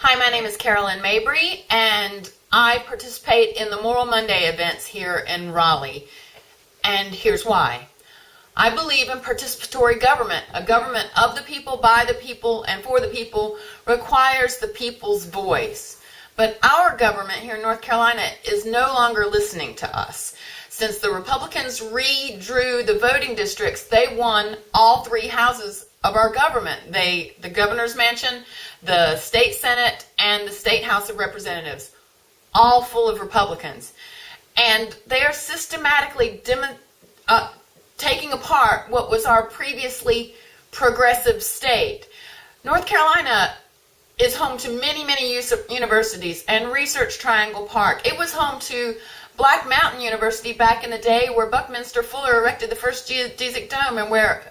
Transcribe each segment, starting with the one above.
Hi, my name is Caroleeena Mabry, and I participate in the Moral Monday events here in Raleigh. And here's why. I believe in participatory government. A government of the people, by the people, and for the people requires the people's voice. But our government here in North Carolina is no longer listening to us. Since the Republicans redrew the voting districts, they won all three houses of our government. The governor's mansion, the state senate, and the state house of representatives, all full of Republicans. And they are systematically taking apart what was our previously progressive state. North Carolina is home to many, many universities and Research Triangle Park. It was home to Black Mountain University back in the day, where Buckminster Fuller erected the first geodesic dome, and where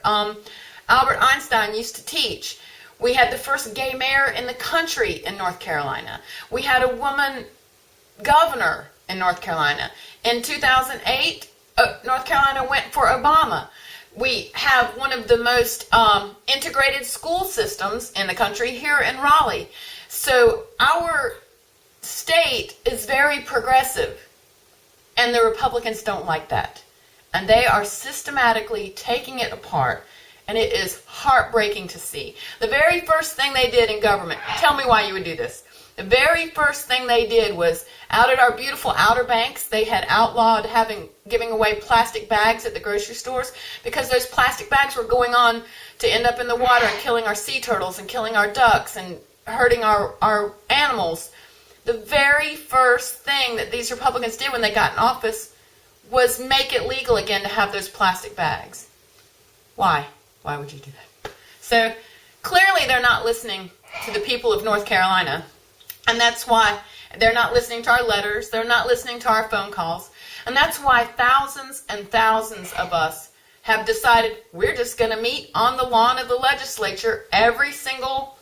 Albert Einstein used to teach. We had the first gay mayor in the country in North Carolina. We had a woman governor in North Carolina. In 2008, North Carolina went for Obama. We have one of the most integrated school systems in the country here in Raleigh. So our state is very progressive, and the Republicans don't like that. And they are systematically taking it apart. And it is heartbreaking to see. The very first thing they did in government, tell me why you would do this. The very first thing they did was, out at our beautiful Outer Banks, they had outlawed giving away plastic bags at the grocery stores, because those plastic bags were going on to end up in the water and killing our sea turtles and killing our ducks and hurting our animals. The very first thing that these Republicans did when they got in office was make it legal again to have those plastic bags. Why? Why would you do that? So clearly they're not listening to the people of North Carolina, and that's why they're not listening to our letters, they're not listening to our phone calls, and that's why thousands and thousands of us have decided we're just going to meet on the lawn of the legislature every single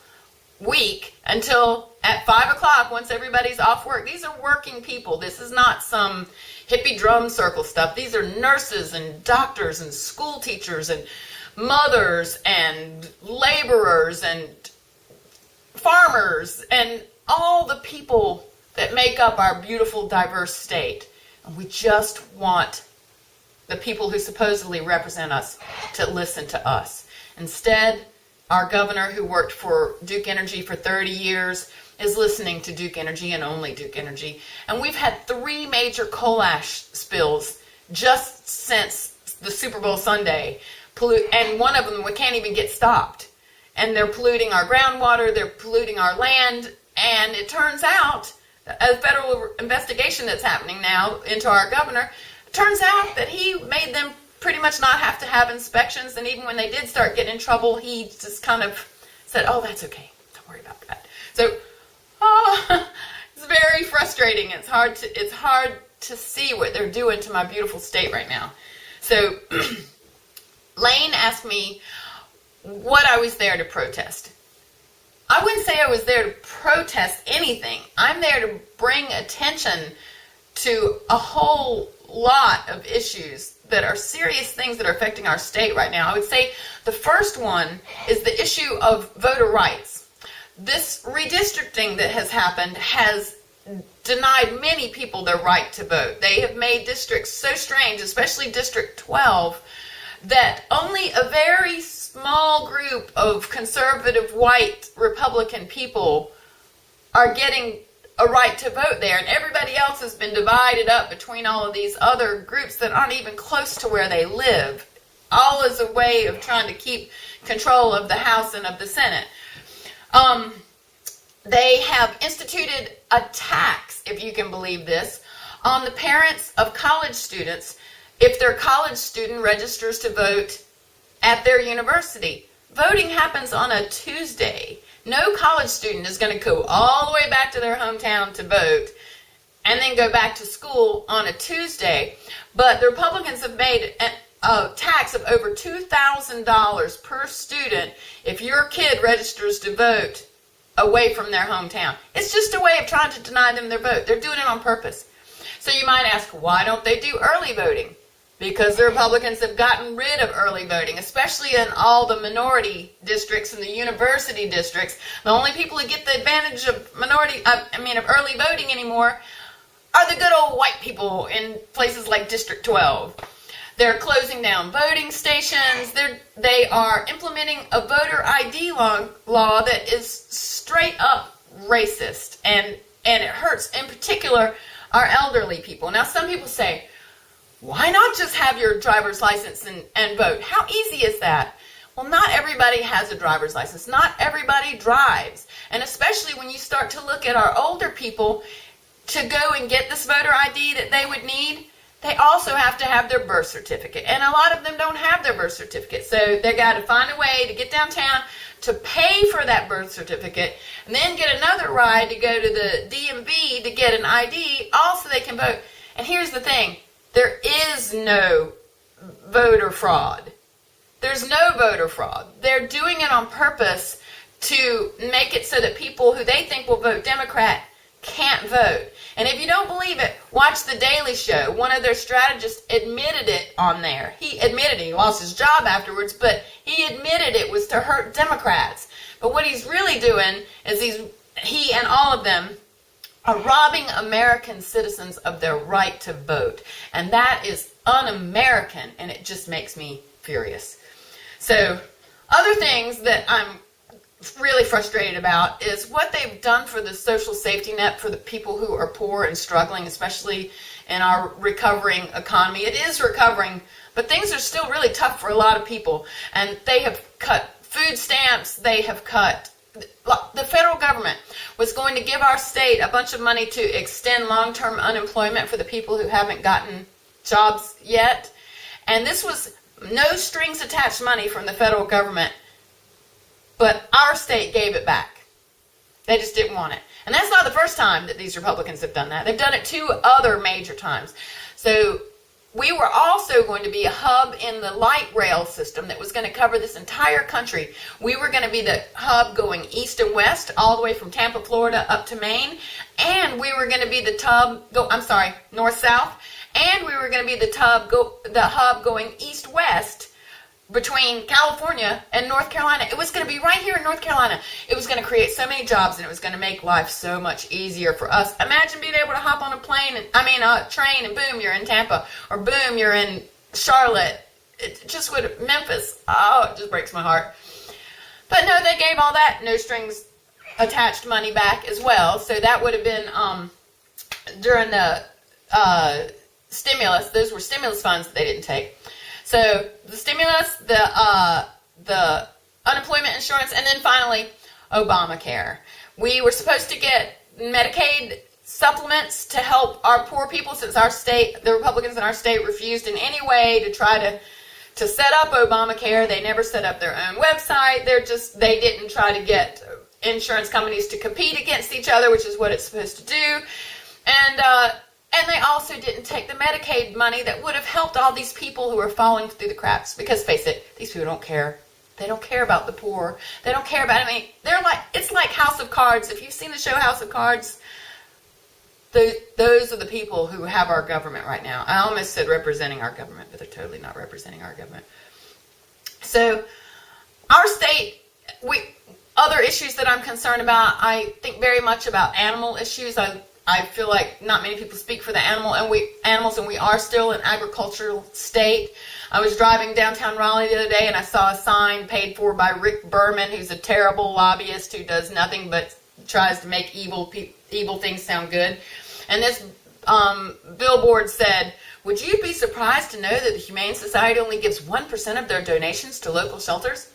week until at 5 o'clock once everybody's off work. These are working people. This is not some hippie drum circle stuff. These are nurses and doctors and school teachers and mothers and laborers and farmers and all the people that make up our beautiful, diverse state. And we just want the people who supposedly represent us to listen to us. Instead, our governor, who worked for Duke Energy for 30 years, is listening to Duke Energy and only Duke Energy. And we've had 3 major coal ash spills just since the Super Bowl Sunday. And one of them, we can't even get stopped. And they're polluting our groundwater, they're polluting our land, and it turns out, a federal investigation that's happening now into our governor, it turns out that he made them pretty much not have to have inspections, and even when they did start getting in trouble, he just kind of said, oh, that's okay, don't worry about that. So, it's very frustrating. It's hard to see what they're doing to my beautiful state right now. So, Lane asked me what I was there to protest. I wouldn't say I was there to protest anything. I'm there to bring attention to a whole lot of issues that are serious things that are affecting our state right now. I would say the first one is the issue of voter rights. This redistricting that has happened has denied many people their right to vote. They have made districts so strange, especially District 12, that only a very small group of conservative white Republican people are getting a right to vote there, and everybody else has been divided up between all of these other groups that aren't even close to where they live, all as a way of trying to keep control of the House and of the Senate. They have instituted a tax, if you can believe this, on the parents of college students if their college student registers to vote at their university. Voting happens on a Tuesday. No college student is going to go all the way back to their hometown to vote and then go back to school on a Tuesday. But the Republicans have made a tax of over $2,000 per student if your kid registers to vote away from their hometown. It's just a way of trying to deny them their vote. They're doing it on purpose. So you might ask, why don't they do early voting? because the Republicans have gotten rid of early voting, especially in all the minority districts and the university districts. The only people who get the advantage of of early voting anymore are the good old white people in places like District 12. They're closing down voting stations. They are implementing a voter ID law that is straight up racist, and it hurts, in particular, our elderly people. Now, some people say, why not just have your driver's license and vote? How easy is that? Well, not everybody has a driver's license. Not everybody drives. And especially when you start to look at our older people, to go and get this voter ID that they would need, they also have to have their birth certificate. And a lot of them don't have their birth certificate. So they got to find a way to get downtown to pay for that birth certificate, and then get another ride to go to the DMV to get an ID, also they can vote. And here's the thing. There is no voter fraud. There's no voter fraud. They're doing it on purpose to make it so that people who they think will vote Democrat can't vote. And if you don't believe it, watch The Daily Show. One of their strategists admitted it on there. He admitted he lost his job afterwards, but he admitted it was to hurt Democrats. But what he's really doing is he and all of them are robbing American citizens of their right to vote. And that is un-American, and it just makes me furious. So, other things that I'm really frustrated about is what they've done for the social safety net for the people who are poor and struggling, especially in our recovering economy. It is recovering, but things are still really tough for a lot of people. And they have cut food stamps, they have cut. The federal government was going to give our state a bunch of money to extend long-term unemployment for the people who haven't gotten jobs yet. And this was no strings attached money from the federal government, but our state gave it back. They just didn't want it. And that's not the first time that these Republicans have done that. They've done it 2 other major times. So we were also going to be a hub in the light rail system that was going to cover this entire country. We were going to be the hub going east and west, all the way from Tampa, Florida, up to Maine. And we were going to be the north-south. And we were going to be the hub going east-west between California and North Carolina. It was going to be right here in North Carolina. It was going to create so many jobs, and it was going to make life so much easier for us. Imagine being able to hop on a train, and boom, you're in Tampa, or boom, you're in Charlotte. It just would, Memphis. Oh, it just breaks my heart. But no, they gave all that no strings attached money back as well. So that would have been during the stimulus. Those were stimulus funds that they didn't take. So the stimulus, the unemployment insurance, and then finally Obamacare. We were supposed to get Medicaid supplements to help our poor people, since the Republicans in our state refused in any way to try to set up Obamacare. They never set up their own website. They didn't try to get insurance companies to compete against each other, which is what it's supposed to do. And they also didn't take the Medicaid money that would have helped all these people who are falling through the cracks. Because face it, these people don't care. They don't care about the poor. They don't care about, it's like House of Cards. If you've seen the show House of Cards, those are the people who have our government right now. I almost said representing our government, but they're totally not representing our government. So, our state, other issues that I'm concerned about, I think very much about animal issues. I feel like not many people speak for the animals, and we are still an agricultural state. I was driving downtown Raleigh the other day, and I saw a sign paid for by Rick Berman, who's a terrible lobbyist who does nothing but tries to make evil things sound good. And this billboard said, "Would you be surprised to know that the Humane Society only gives 1% of their donations to local shelters?"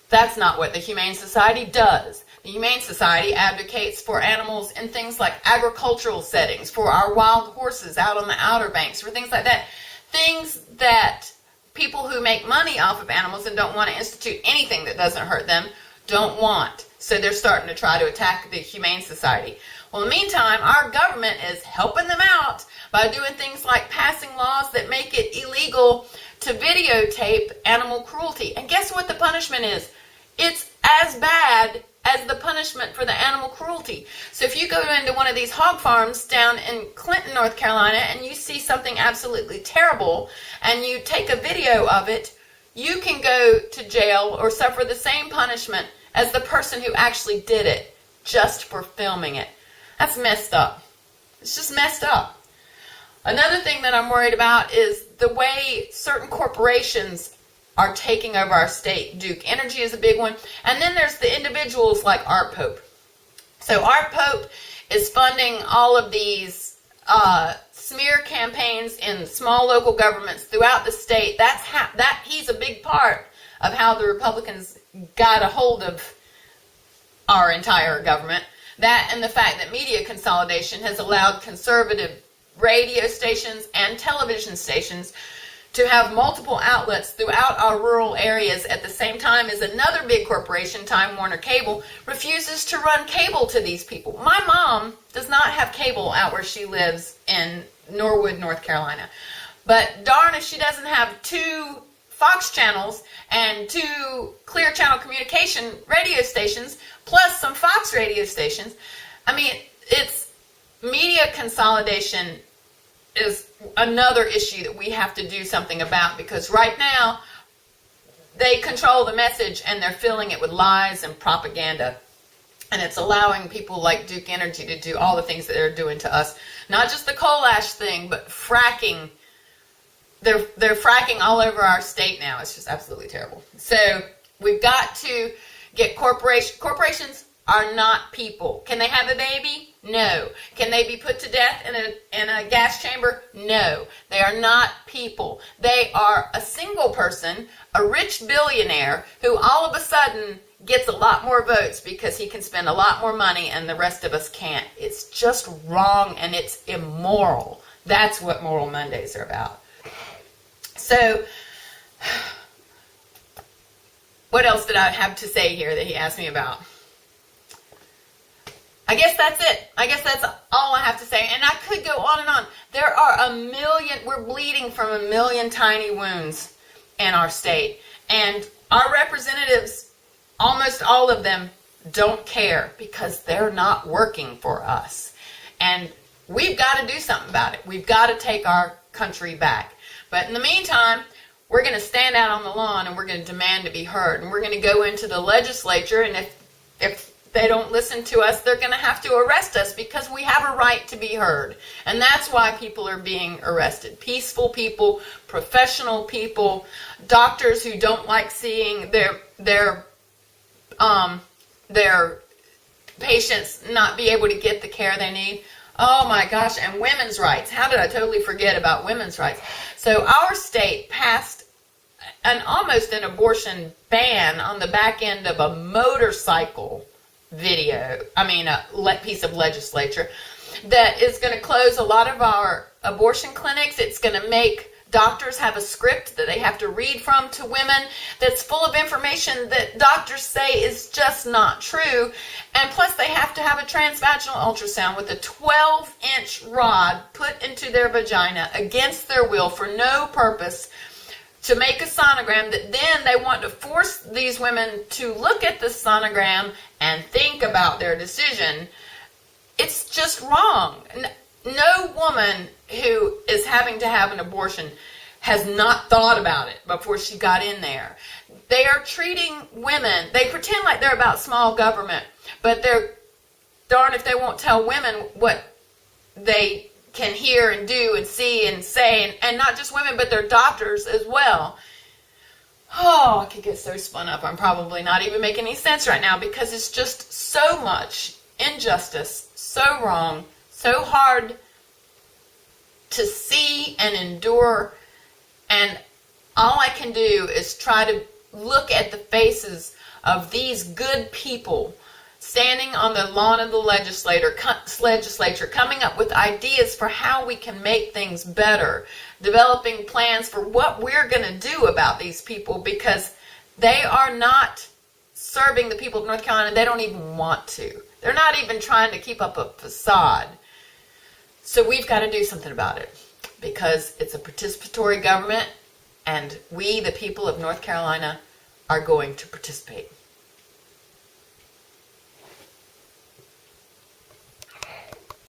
That's not what the Humane Society does. The Humane Society advocates for animals in things like agricultural settings, for our wild horses out on the Outer Banks, for things like that. Things that people who make money off of animals and don't want to institute anything that doesn't hurt them don't want. So they're starting to try to attack the Humane Society. Well, in the meantime, our government is helping them out by doing things like passing laws that make it illegal to videotape animal cruelty. And guess what the punishment is? It's as bad as the punishment for the animal cruelty. So if you go into one of these hog farms down in Clinton, North Carolina, and you see something absolutely terrible, and you take a video of it, you can go to jail or suffer the same punishment as the person who actually did it just for filming it. That's messed up. It's just messed up. Another thing that I'm worried about is the way certain corporations are taking over our state. Duke Energy is a big one. And then there's the individuals like Art Pope. So Art Pope is funding all of these smear campaigns in small local governments throughout the state. He's a big part of how the Republicans got a hold of our entire government. That and the fact that media consolidation has allowed conservative radio stations and television stations to have multiple outlets throughout our rural areas at the same time as another big corporation, Time Warner Cable, refuses to run cable to these people. My mom does not have cable out where she lives in Norwood, North Carolina. But darn if she doesn't have 2 Fox channels and 2 Clear Channel Communication radio stations, plus some Fox radio stations. I mean, it's media consolidation is another issue that we have to do something about, because right now they control the message and they're filling it with lies and propaganda. And it's allowing people like Duke Energy to do all the things that they're doing to us. Not just the coal ash thing, but fracking. They're fracking all over our state now. It's just absolutely terrible. So we've got to get corporations are not people. Can they have a baby? No. Can they be put to death in a gas chamber? No. They are not people. They are a single person, a rich billionaire who all of a sudden gets a lot more votes because he can spend a lot more money and the rest of us can't. It's just wrong and it's immoral. That's what Moral Mondays are about. So, what else did I have to say here that he asked me about? I guess that's it. I guess that's all I have to say. And I could go on and on. There are we're bleeding from 1 million tiny wounds in our state. And our representatives, almost all of them, don't care because they're not working for us. And we've got to do something about it. We've got to take our country back. But in the meantime, we're going to stand out on the lawn and we're going to demand to be heard. And we're going to go into the legislature, and if they don't listen to us, they're going to have to arrest us because we have a right to be heard. And that's why people are being arrested. Peaceful people, professional people, doctors who don't like seeing their patients not be able to get the care they need. Oh my gosh, and women's rights. How did I totally forget about women's rights? So our state passed almost an abortion ban on the back end of a motorcycle piece of legislature that is going to close a lot of our abortion clinics. It's going to make doctors have a script that they have to read from to women that's full of information that doctors say is just not true. And plus they have to have a transvaginal ultrasound with a 12-inch rod put into their vagina against their will for no purpose, to make a sonogram that then they want to force these women to look at the sonogram and think about their decision. It's just wrong. No woman who is having to have an abortion has not thought about it before she got in there. They are treating women, they pretend like they're about small government, but they're darn if they won't tell women what they can hear and do and see and say, and not just women, but their doctors as well. Oh, I could get so spun up. I'm probably not even making any sense right now because it's just so much injustice, so wrong, so hard to see and endure. And all I can do is try to look at the faces of these good people standing on the lawn of the legislature, coming up with ideas for how we can make things better, developing plans for what we're going to do about these people, because they are not serving the people of North Carolina. They don't even want to. They're not even trying to keep up a facade. So we've got to do something about it, because it's a participatory government, and we, the people of North Carolina, are going to participate.